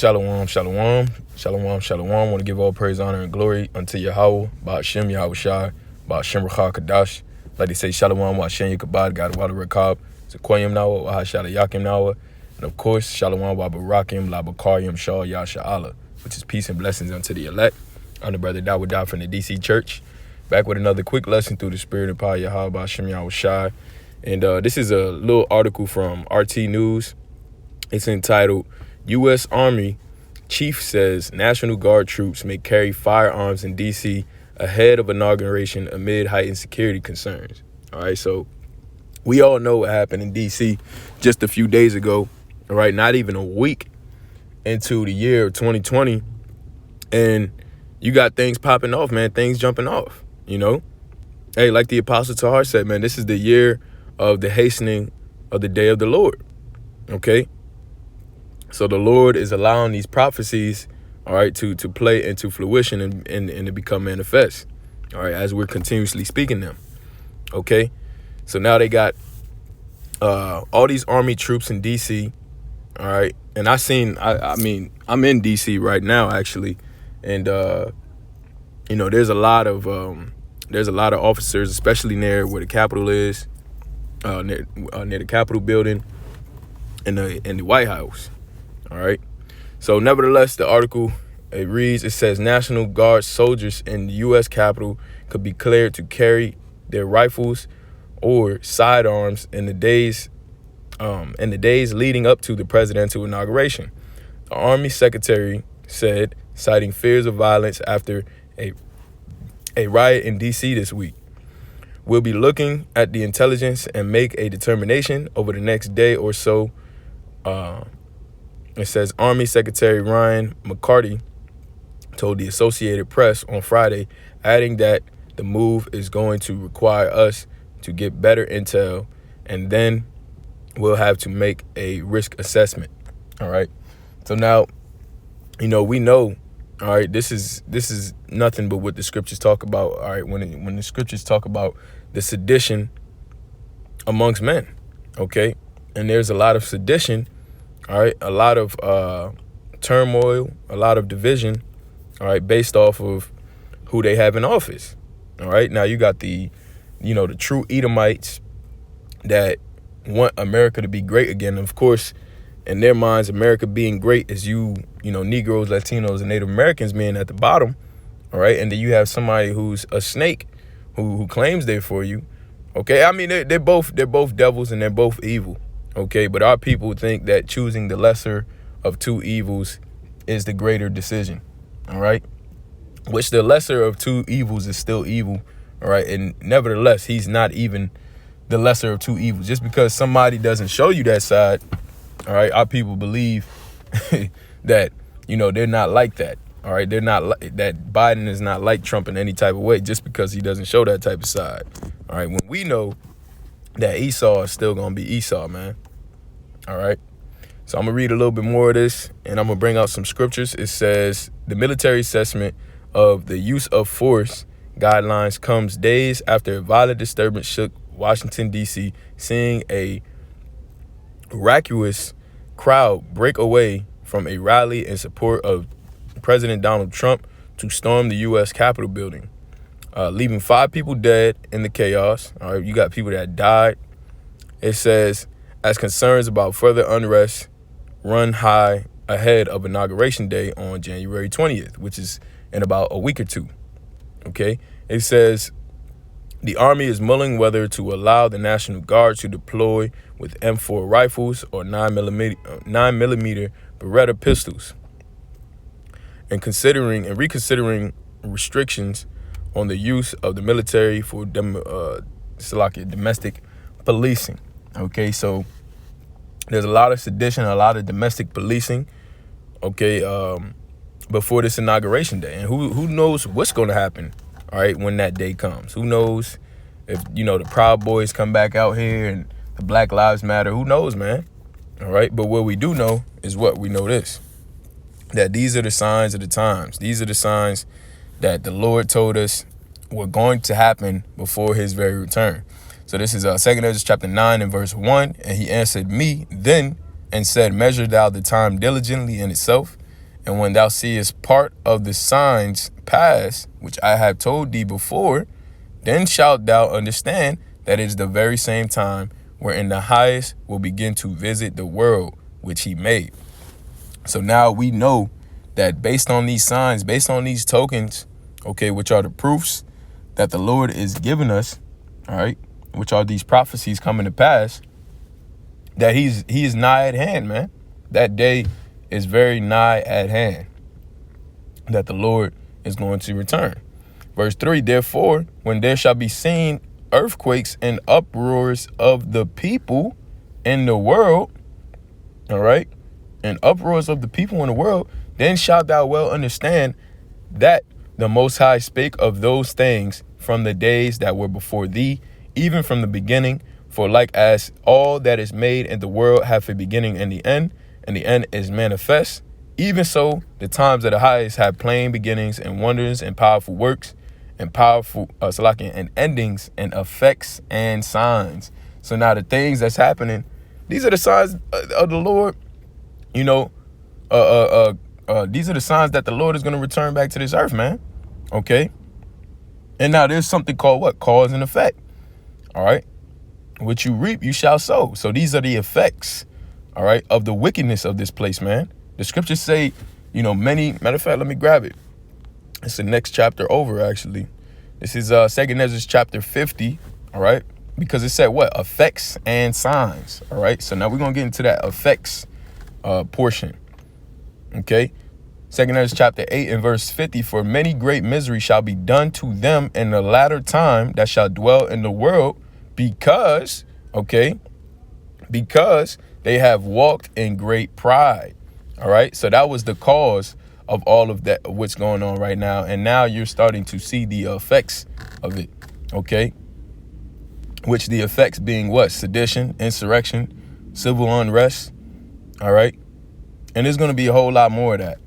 Shalom, shalom, shalom, shalom. I want to give all praise, honor, and glory unto Yahweh, Ba'ashem Yahweh Shai, Ba'ashem Rachah Kadash. Like they say, shalom, Wa'ashem Yekabad, God, Wada Rekab, Zekoyim Nawa, Wahashala Yakim Nawa, and of course, shalom, Wabarakim, Labakaryim, Shah, Yasha Allah, which is peace and blessings unto the elect. I'm the brother Dawud from the DC Church, back with another quick lesson through the spirit and power of Yahweh, Ba'ashem Yahweh Shai. And this is a little article from RT News. It's entitled, U.S. Army Chief Says National Guard Troops may carry firearms in D.C. ahead of inauguration amid heightened security concerns. All right, so we all know what happened in D.C. just a few days ago, all right, not even a week into the year of 2020, and you got things popping off, man, things jumping off, you know? Hey, like the Apostle Tahar said, man, this is the year of the hastening of the day of the Lord, okay? So the Lord is allowing these prophecies, all right, to play into fruition and to become manifest, all right, as we're continuously speaking them, okay? So now they got all these army troops in D.C., all right? And I mean, I'm in D.C. right now, actually, and, you know, there's a lot of officers, especially near where the Capitol is, near the Capitol building and the White House. All right. So nevertheless, the article, it reads, it says National Guard soldiers in the U.S. Capitol could be cleared to carry their rifles or sidearms in the days leading up to the presidential inauguration. The Army Secretary said, citing fears of violence after a riot in D.C. this week. We'll be looking at the intelligence and make a determination over the next day or so. It says Army Secretary Ryan McCarty told the Associated Press on Friday, adding that the move is going to require us to get better intel, and then we'll have to make a risk assessment. All right. So now, you know, we know, all right, this is nothing but what the scriptures talk about. All right, when the scriptures talk about the sedition amongst men, okay, and there's a lot of sedition. All right, a lot of turmoil, a lot of division, all right, based off of who they have in office. All right, now you got the true Edomites that want America to be great again. Of course, in their minds, America being great is Negroes, Latinos, and Native Americans being at the bottom. All right, and then you have somebody who's a snake who claims they're for you. Okay, I mean, they're both devils and they're both evil. Okay, but our people think that choosing the lesser of two evils is the greater decision, all right? Which the lesser of two evils is still evil, all right? And nevertheless, he's not even the lesser of two evils. Just because somebody doesn't show you that side, all right, our people believe that, they're not like that, all right? They're not that Biden is not like Trump in any type of way just because he doesn't show that type of side, all right? When we know that Esau is still going to be Esau, man. All right. So I'm going to read a little bit more of this, and I'm going to bring out some scriptures. It says the military assessment of the use of force guidelines comes days after a violent disturbance shook Washington, D.C., seeing a raucous crowd break away from a rally in support of President Donald Trump to storm the U.S. Capitol building. Leaving 5 people dead in the chaos. All right, you got people that died. It says, as concerns about further unrest run high ahead of Inauguration Day on January 20th, which is in about a week or two. Okay, it says the Army is mulling whether to allow the National Guard to deploy with M4 rifles or 9mm Beretta pistols, and reconsidering restrictions on the use of the military for domestic policing. Okay, so there's a lot of sedition, a lot of domestic policing, okay, before this Inauguration Day. And who knows what's going to happen, all right, when that day comes. Who knows if, the Proud Boys come back out here and the Black Lives Matter. Who knows, man, all right? But what we do know is what we know this, that these are the signs of the times. These are the signs that the Lord told us were going to happen before his very return. So this is 2 Ezra chapter 9 and verse 1. And he answered me then and said, measure thou the time diligently in itself, And when thou seest part of the signs pass, which I have told thee before, then shalt thou understand that it is the very same time wherein the highest will begin to visit the world which he made. So now we know that based on these signs, based on these tokens, okay, which are the proofs that the Lord is giving us, all right, which are these prophecies coming to pass, that he is nigh at hand, man. That day is very nigh at hand, that the Lord is going to return. Verse 3, therefore, when there shall be seen earthquakes and uproars of the people in the world, all right, and uproars of the people in the world, then shalt thou well understand that the Most High spake of those things from the days that were before thee, even from the beginning. For like as all that is made in the world hath a beginning and the end is manifest, even so the times of the highest have plain beginnings and wonders and powerful works and powerful and endings and effects and signs. So now the things that's happening, these are the signs of the Lord. You know, these are the signs that the Lord is going to return back to this earth, man. Okay. And now there's something called what? Cause and effect. All right. What you reap, you shall sow. So these are the effects, all right, of the wickedness of this place, man. The scriptures say, you know, matter of fact, let me grab it. It's the next chapter over, actually. This is 2nd Ezra chapter 50, all right, because it said what? Effects and signs, all right. So now we're going to get into that effects portion, okay. 2nd Ezra chapter 8 and verse 50, for many great misery shall be done to them in the latter time that shall dwell in the world, because they have walked in great pride. All right. So that was the cause of all of that, what's going on right now. And now you're starting to see the effects of it. OK, which the effects being what? Sedition, insurrection, civil unrest. All right. And there's going to be a whole lot more of that.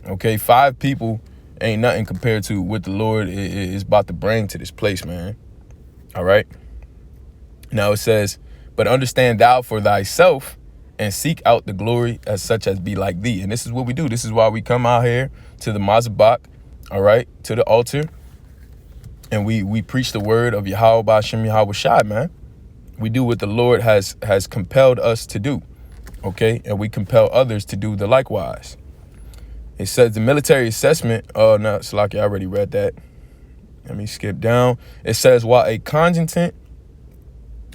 OK, 5 people ain't nothing compared to what the Lord is about to bring to this place, man. All right. Now it says, but understand thou for thyself and seek out the glory as such as be like thee. And this is what we do. This is why we come out here to the Mazabak, all right, to the altar. And we preach the word of Yahweh Ba'ashem Yahweh Shai, man. We do what the Lord has compelled us to do, okay? And we compel others to do the likewise. It says the military assessment. Oh, no, Salaki, I already read that. Let me skip down. It says, while a contingent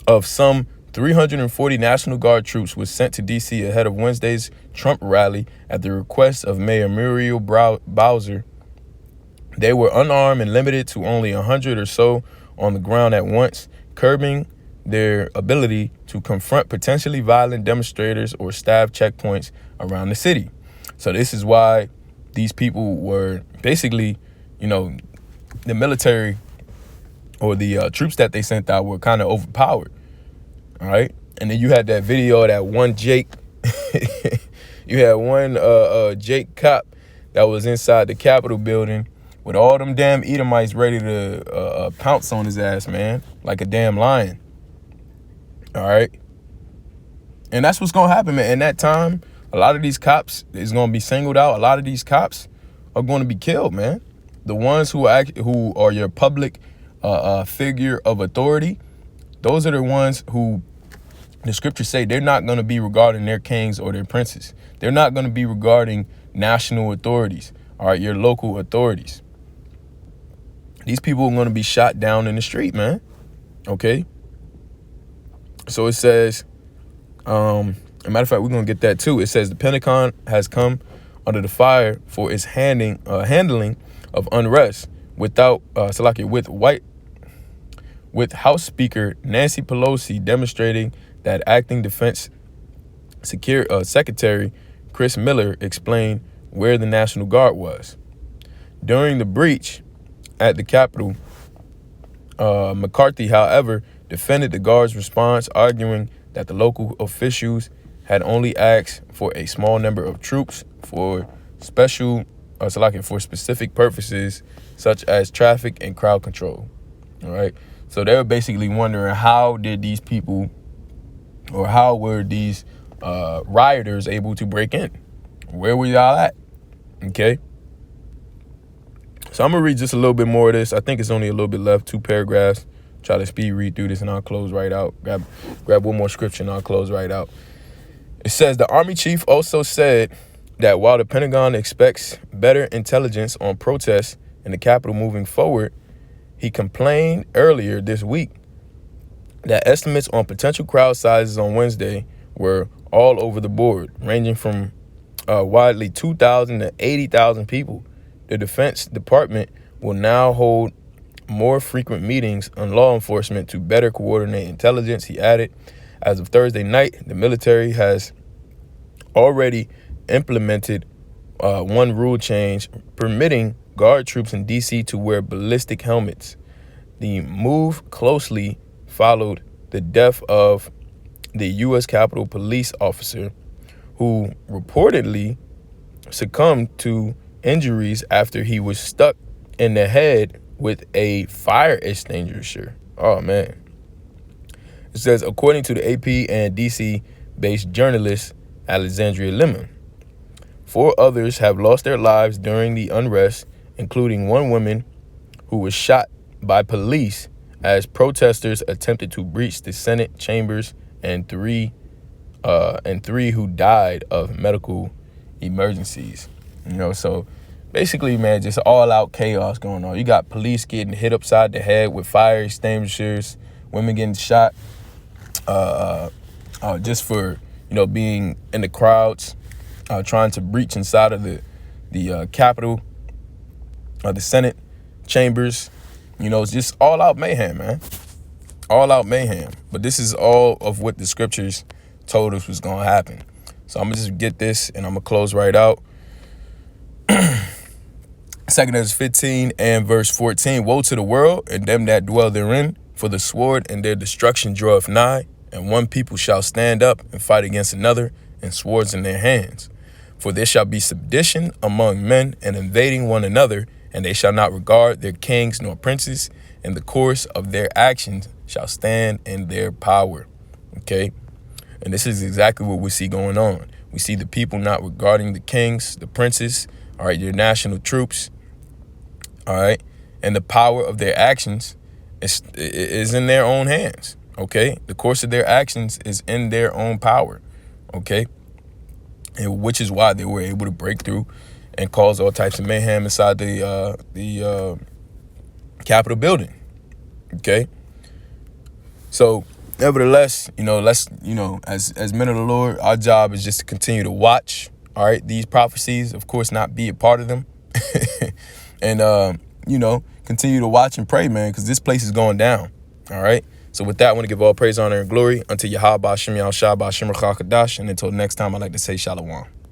of some 340 National Guard troops was sent to D.C. ahead of Wednesday's Trump rally at the request of Mayor Muriel Bowser, they were unarmed and limited to only 100 or so on the ground at once, curbing their ability to confront potentially violent demonstrators or staff checkpoints around the city. So this is why these people were basically, you know, the military or the troops that they sent out were kind of overpowered. All right. And then you had that video of that one Jake. You had one Jake cop that was inside the Capitol building with all them damn Edomites ready to pounce on his ass, man, like a damn lion. All right. And that's what's going to happen, man. In that time, a lot of these cops is going to be singled out. A lot of these cops are going to be killed, man. The ones who are your public figure of authority, those are the ones who the scriptures say they're not going to be regarding their kings or their princes. They're not going to be regarding national authorities, all right, your local authorities. These people are going to be shot down in the street, man. Okay. So it says, as a matter of fact, we're going to get that too. It says the Pentagon has come under the fire for its handling of unrest with House Speaker Nancy Pelosi demonstrating that acting Defense Secretary Chris Miller explained where the National Guard was. During the breach at the Capitol, McCarthy, however, defended the Guard's response, arguing that the local officials had only asked for a small number of troops for specific purposes such as traffic and crowd control. All right. So they were basically wondering how did these people, or how were these rioters able to break in? Where were y'all at? Okay? So I'm going to read just a little bit more of this. I think it's only a little bit left, 2 paragraphs. Try to speed read through this and I'll close right out. Grab one more scripture and I'll close right out. It says, the Army chief also said that while the Pentagon expects better intelligence on protests in the Capitol moving forward, he complained earlier this week that estimates on potential crowd sizes on Wednesday were all over the board, ranging from widely 2,000 to 80,000 people. The Defense Department will now hold more frequent meetings on law enforcement to better coordinate intelligence, he added. As of Thursday night, the military has already implemented one rule change permitting guard troops in D.C. to wear ballistic helmets. The move closely followed the death of the U.S. Capitol Police officer who reportedly succumbed to injuries after he was stuck in the head with a fire extinguisher. Oh, man. It says, according to the AP and D.C.-based journalist Alexandria Lemon, 4 others have lost their lives during the unrest, including one woman who was shot by police as protesters attempted to breach the Senate chambers, and 3 who died of medical emergencies. So basically, man, just all out chaos going on. You got police getting hit upside the head with fire extinguishers, women getting shot just for being in the crowds, trying to breach inside of the Capitol, the Senate chambers. It's just all out mayhem, man. All out mayhem. But this is all of what the scriptures told us was going to happen. So I'm going to just get this and I'm going to close right out. 2 Ezra 15 and verse 14. Woe to the world and them that dwell therein, for the sword and their destruction draweth nigh, and one people shall stand up and fight against another, and swords in their hands. For there shall be sedition among men, and invading one another, and they shall not regard their kings nor princes, and the course of their actions shall stand in their power. Okay? And this is exactly what we see going on. We see the people not regarding the kings, the princes, all right, your national troops, all right, and the power of their actions is in their own hands, okay? The course of their actions is in their own power, okay? And which is why they were able to break through and cause all types of mayhem inside the Capitol building, okay? So, nevertheless, let's, as men of the Lord, our job is just to continue to watch, all right, these prophecies, of course, not be a part of them. And, continue to watch and pray, man, because this place is going down, all right? So with that, I want to give all praise, honor, and glory unto Yahweh, Ba'ashem Yahushua, Ba'ashem Ruach HaKodesh, and until next time, I'd like to say Shalom.